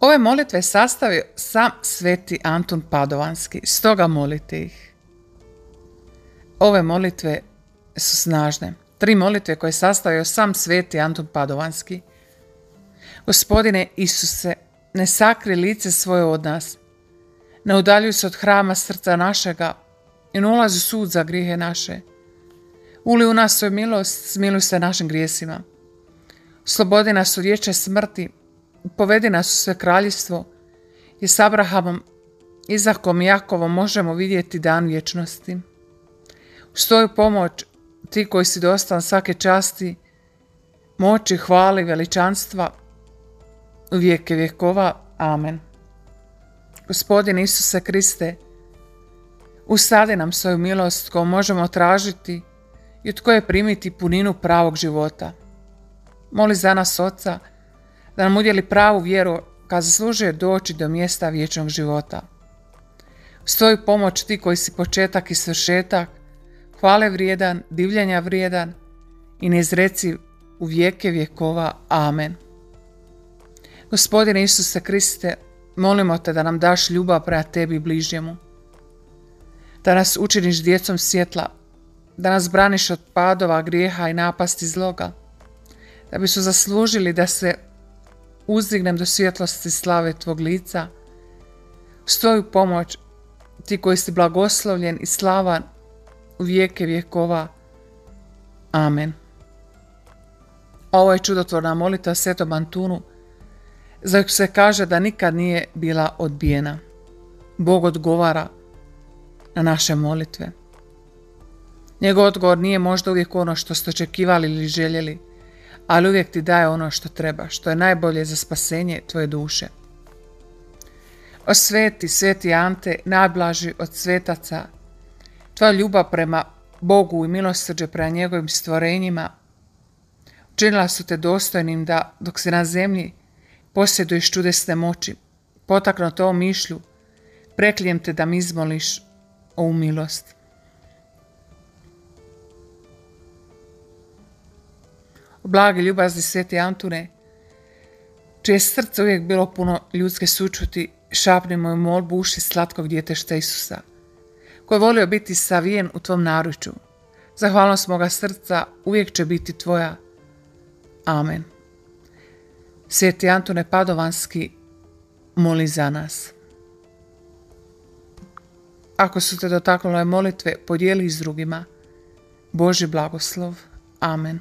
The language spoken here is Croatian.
Ove molitve sastavio sam sveti Antun Padovanski, stoga molite ih. Ove molitve su snažne. 3 molitve koje je sastavio sam sveti Antun Padovanski. Gospodine Isuse, ne sakri lice svoje od nas, ne udaljuj se od hrama srca našega i ne ulazi u sud za grijehe naše. Uli u nas svoju milost, smiluj se našim grijesima. Slobodi nas od vječne smrti, povedi nas u sve kraljevstvo i s Abrahamom, Izakom i Jakovom možemo vidjeti dan vječnosti. Uz tvoju pomoć, ti koji si dostan svake časti, moći, hvali, veličanstva, u vijeke vjekova. Amen. Gospodine Isuse Kriste, usadi nam svoju milost koju možemo tražiti i od koje primiti puninu pravog života. Moli za nas Oca da nam udjeli pravu vjeru kad zaslužuje doći do mjesta vječnog života. S tvoju pomoć ti koji si početak i svršetak, hvale vrijedan, divljenja vrijedan i neizreciv u vijeke vjekova. Amen. Gospodine Isuse Kriste, molimo te da nam daš ljubav prema tebi i bližnjemu, da nas učiniš djecom svjetla, da nas braniš od padova, grijeha i napasti zloga, da bi su zaslužili da se uzdignem do svjetlosti slave tvog lica. S tvoju pomoć, ti koji si blagoslovljen i slavan u vijeke vjekova. Amen. Ovo je čudotvorna molitva svetom Antunu, za koju se kaže da nikad nije bila odbijena. Bog odgovara na naše molitve. Njegov odgovor nije možda uvijek ono što ste očekivali ili željeli, ali uvijek ti daje ono što treba, što je najbolje za spasenje tvoje duše. O sveti Ante, najblaži od svetaca, tvoja ljubav prema Bogu i milosrđe prema njegovim stvorenjima učinila su te dostojnim da, dok si na zemlji, posjeduješ čudesne moći. Potaknut ovom mišlju, preklijem te da mi izmoliš ovu milost. O blagi ljubazni sveti Antune, čije srce uvijek bilo puno ljudske sućuti, šapni moju molbu uši slatkog djetešta Isusa, koji je volio biti savijen u tvom naručju. Zahvalnost moga srca uvijek će biti tvoja. Amen. Sveti Antune Padovanski, moli za nas. Ako su te dotaknule molitve, podijeli s drugima. Božji blagoslov. Amen.